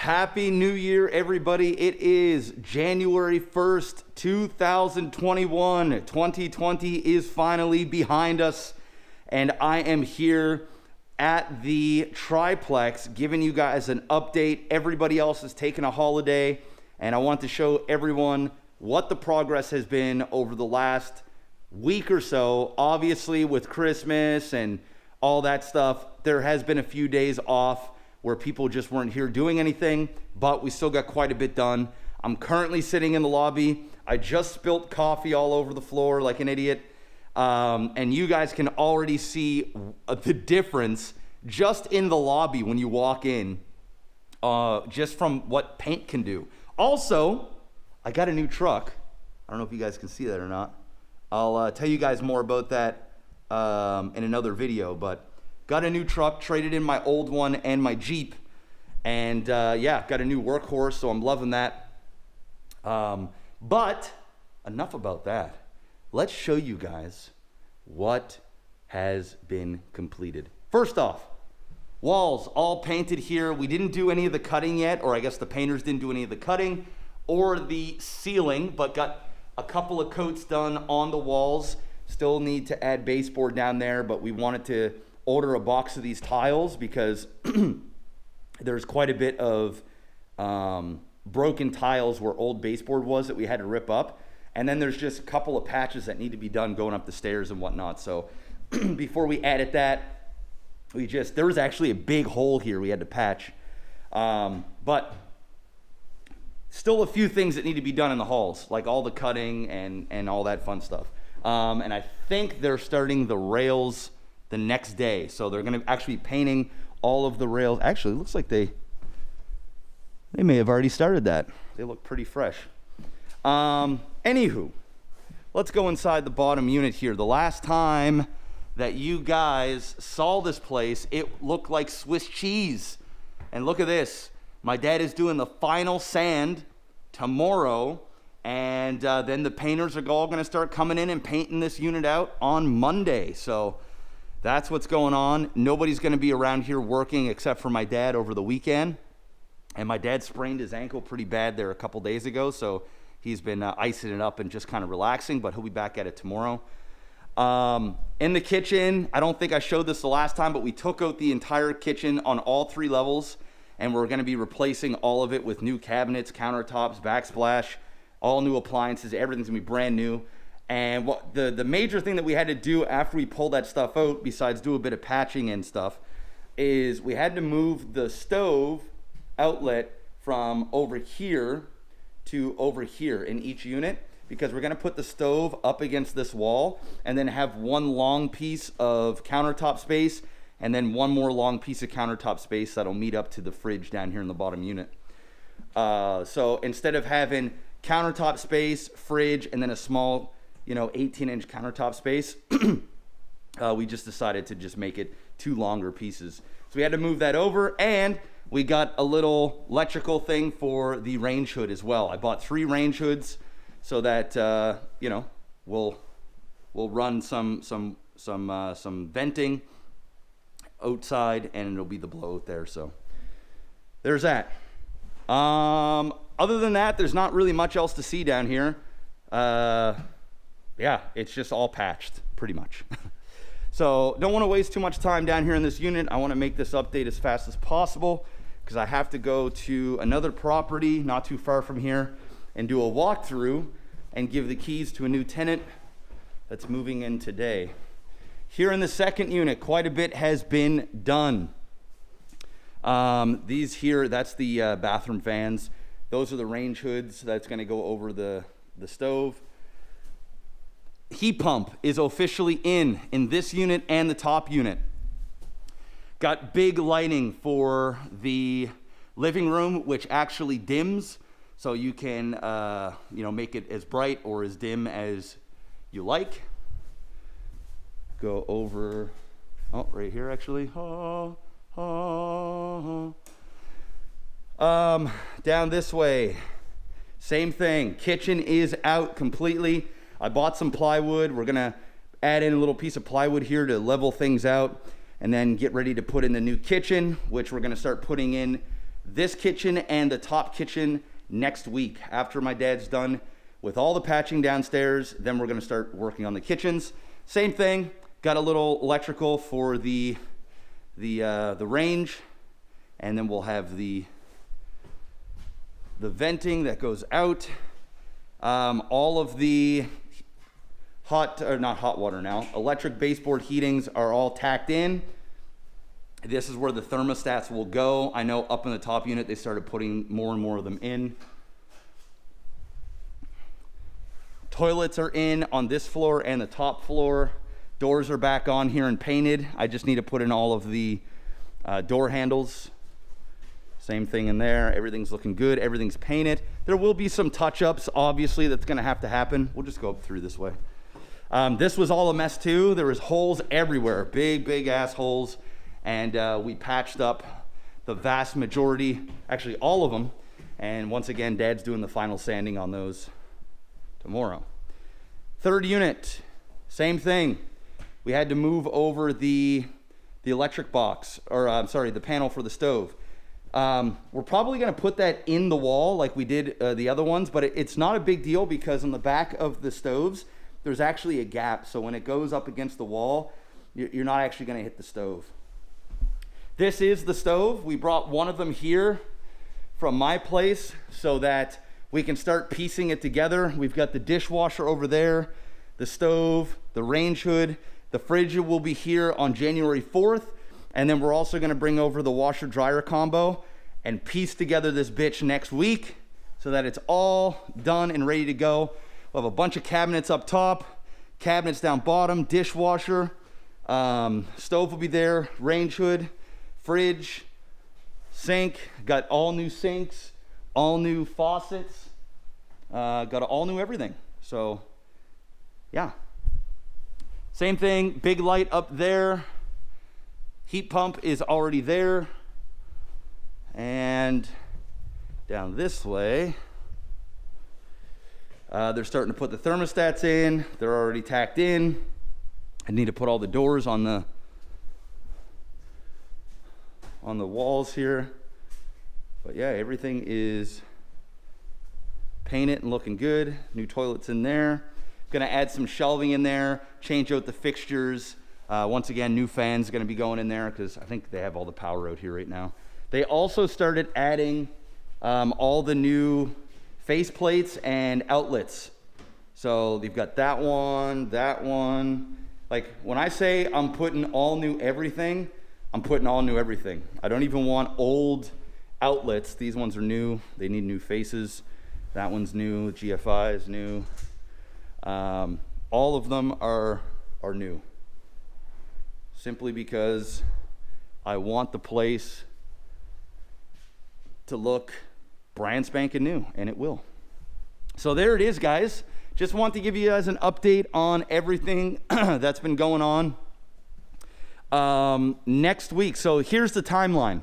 Happy New Year, everybody. It is January 1st, 2021. 2020 is finally behind us, and I am here at the Triplex giving you guys an update. Everybody else is taking a holiday, and I want to show everyone what the progress has been over the last week or so. Obviously, with Christmas and all that stuff, there has been a few days off where people just weren't here doing anything, but we still got quite a bit done. I'm currently sitting in the lobby. I just spilt coffee all over the floor like an idiot. And you guys can already see the difference just in the lobby when you walk in, just from what paint can do. Also, I got a new truck. I don't know if you guys can see that or not. I'll tell you guys more about that in another video, but got a new truck, traded in my old one and my Jeep, and yeah, got a new workhorse, so I'm loving that. But enough about that. Let's show you guys what has been completed. First off, walls all painted here. We didn't do any of the cutting yet, or I guess the painters didn't do any of the cutting or the sealing, but got a couple of coats done on the walls. Still need to add baseboard down there, but we wanted to order a box of these tiles because there's quite a bit of broken tiles where old baseboard was that we had to rip up. And then there's just a couple of patches that need to be done going up the stairs and whatnot. So before we added that, there was actually a big hole here we had to patch. But still a few things that need to be done in the halls, like all the cutting and all that fun stuff. And I think they're starting the rails the next day. So they're going to actually be painting all of the rails. Actually, it looks like they may have already started that. They look pretty fresh. Anywho, let's go inside the bottom unit here. The last time that you guys saw this place, it looked like Swiss cheese. And look at this. My dad is doing the final sand tomorrow, and then the painters are all going to start coming in and painting this unit out on Monday. So that's what's going on. Nobody's going to be around here working except for my dad over the weekend. And my dad sprained his ankle pretty bad there a couple days ago, so he's been icing it up and just kind of relaxing, but he'll be back at it tomorrow. In the kitchen, I don't think I showed this the last time, but we took out the entire kitchen on all 3 levels, and we're going to be replacing all of it with new cabinets, countertops, backsplash, all new appliances. Everything's going to be brand new. And what the major thing that we had to do after we pulled that stuff out, besides do a bit of patching and stuff, is we had to move the stove outlet from over here to over here in each unit, because we're going to put the stove up against this wall and then have one long piece of countertop space and then one more long piece of countertop space that'll meet up to the fridge down here in the bottom unit. So instead of having countertop space, fridge, and then a small 18-inch countertop space, we just decided to just make it 2 longer pieces. So we had to move that over, and we got a little electrical thing for the range hood as well. I bought 3 range hoods so that we'll run some venting outside, and it'll be the blowout there. So there's that. Other than that, there's not really much else to see down here. Yeah, it's just all patched pretty much. So don't want to waste too much time down here in this unit. I want to make this update as fast as possible because I have to go to another property not too far from here and do a walkthrough and give the keys to a new tenant that's moving in today. Here in the second unit, quite a bit has been done. These here, that's the bathroom fans. Those are the range hoods that's going to go over the stove. Heat pump is officially in this unit and the top unit. Got big lighting for the living room, which actually dims, so you can make it as bright or as dim as you like. Go over, right here actually. Down this way, same thing. Kitchen is out completely. I bought some plywood. We're gonna add in a little piece of plywood here to level things out and then get ready to put in the new kitchen, which we're gonna start putting in this kitchen and the top kitchen next week. After my dad's done with all the patching downstairs, then we're gonna start working on the kitchens. Same thing, got a little electrical for the range, and then we'll have the venting that goes out. All of the electric baseboard heatings are all tacked in. This is where the thermostats will go. I know up in the top unit, they started putting more and more of them in. Toilets are in on this floor and the top floor. Doors are back on here and painted. I just need to put in all of the door handles. Same thing in there. Everything's looking good. Everything's painted. There will be some touch-ups, obviously, that's gonna have to happen. We'll just go up through this way. This was all a mess too. There was holes everywhere, big ass holes. And we patched up the vast majority, actually all of them. And once again, Dad's doing the final sanding on those tomorrow. Third unit, same thing. We had to move over the electric box, or I'm sorry, the panel for the stove. We're probably gonna put that in the wall like we did the other ones, but it's not a big deal because on the back of the stoves, there's actually a gap. So when it goes up against the wall, you're not actually gonna hit the stove. This is the stove. We brought one of them here from my place so that we can start piecing it together. We've got the dishwasher over there, the stove, the range hood. The fridge will be here on January 4th. And then we're also gonna bring over the washer dryer combo and piece together this bitch next week so that it's all done and ready to go. We'll have a bunch of cabinets up top, cabinets down bottom, dishwasher, stove will be there, range hood, fridge, sink, got all new sinks, all new faucets, got all new everything. So yeah, same thing, big light up there. Heat pump is already there. And down this way, they're starting to put the thermostats in. They're already tacked in. I need to put all the doors on the walls here. But yeah, everything is painted and looking good. New toilets in there. Gonna add some shelving in there, change out the fixtures. Once again, new fans gonna be going in there because I think they have all the power out here right now. They also started adding all the new face plates and outlets. So they've got that one. Like when I say I'm putting all new everything, I'm putting all new everything. I don't even want old outlets. These ones are new. They need new faces. That one's new. GFI is new. All of them are new. Simply because I want the place to look brand spanking new, and it will. So there it is, guys. Just want to give you guys an update on everything that's been going on. Next week, so here's the timeline.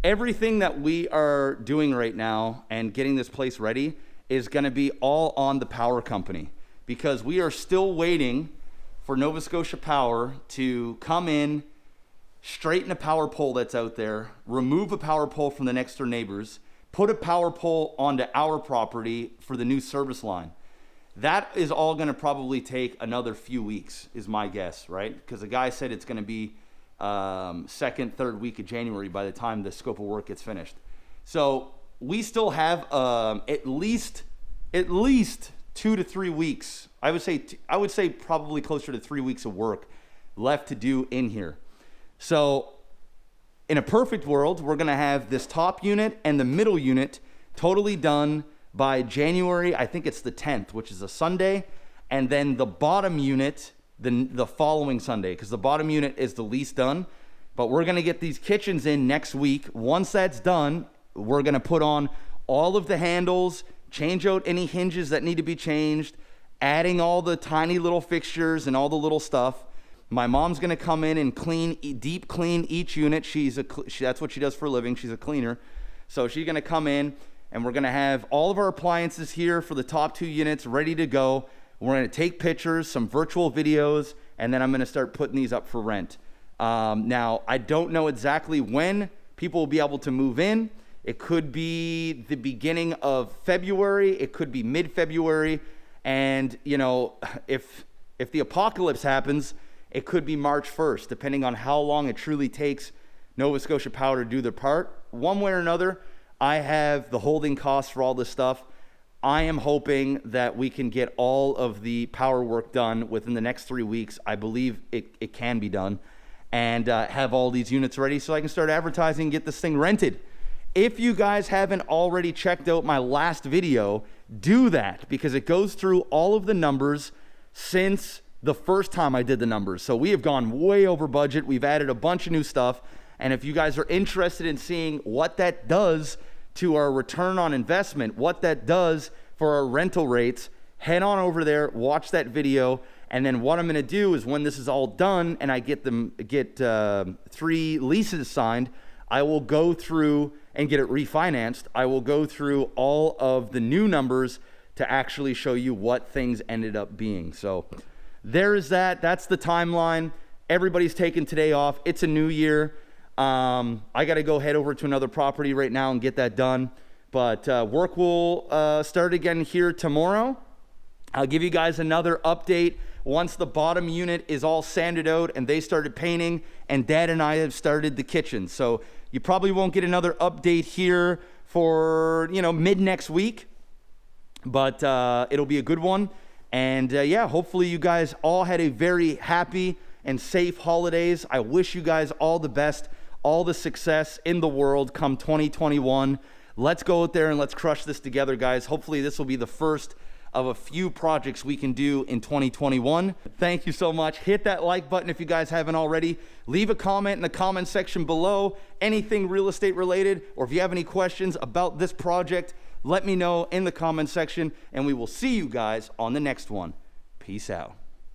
Everything that we are doing right now and getting this place ready is going to be all on the power company because we are still waiting for Nova Scotia Power to come in, straighten a power pole that's out there, remove a power pole from the next door neighbors, put a power pole onto our property for the new service line. That is all gonna probably take another few weeks, is my guess, right? Because the guy said it's gonna be second, third week of January by the time the scope of work gets finished. So we still have at least 2 to 3 weeks. I would say probably closer to 3 weeks of work left to do in here. So in a perfect world, we're gonna have this top unit and the middle unit totally done by January, I think it's the 10th, which is a Sunday, and then the bottom unit the following Sunday, because the bottom unit is the least done. But we're gonna get these kitchens in next week. Once that's done, we're gonna put on all of the handles, change out any hinges that need to be changed, adding all the tiny little fixtures and all the little stuff. My mom's gonna come in and deep clean each unit. That's what she does for a living. She's a cleaner. So she's gonna come in and we're gonna have all of our appliances here for the top 2 units ready to go. We're gonna take pictures, some virtual videos, and then I'm gonna start putting these up for rent. Now, I don't know exactly when people will be able to move in. It could be the beginning of February. It could be mid-February. And, you know, if the apocalypse happens, it could be March 1st, depending on how long it truly takes Nova Scotia Power to do their part. One way or another, I have the holding costs for all this stuff. I am hoping that we can get all of the power work done within the next 3 weeks. I believe it can be done, and have all these units ready so I can start advertising and get this thing rented. If you guys haven't already checked out my last video, do that, because it goes through all of the numbers since the first time I did the numbers. So we have gone way over budget. We've added a bunch of new stuff. And if you guys are interested in seeing what that does to our return on investment, what that does for our rental rates, head on over there, watch that video. And then what I'm going to do is, when this is all done and I get 3 leases signed, I will go through and get it refinanced. I will go through all of the new numbers to actually show you what things ended up being. So there is that. That's the timeline. Everybody's taking today off. It's a new year. I got to go head over to another property right now and get that done. But work will start again here tomorrow. I'll give you guys another update once the bottom unit is all sanded out and they started painting, and Dad and I have started the kitchen. So you probably won't get another update here for, you know, mid next week, but it'll be a good one. And yeah, hopefully you guys all had a very happy and safe holidays. I wish you guys all the best, all the success in the world come 2021. Let's go out there and let's crush this together, guys. Hopefully this will be the first of a few projects we can do in 2021. Thank you so much. Hit that like button if you guys haven't already. Leave a comment in the comment section below, anything real estate related, or if you have any questions about this project, let me know in the comment section, and we will see you guys on the next one. Peace out.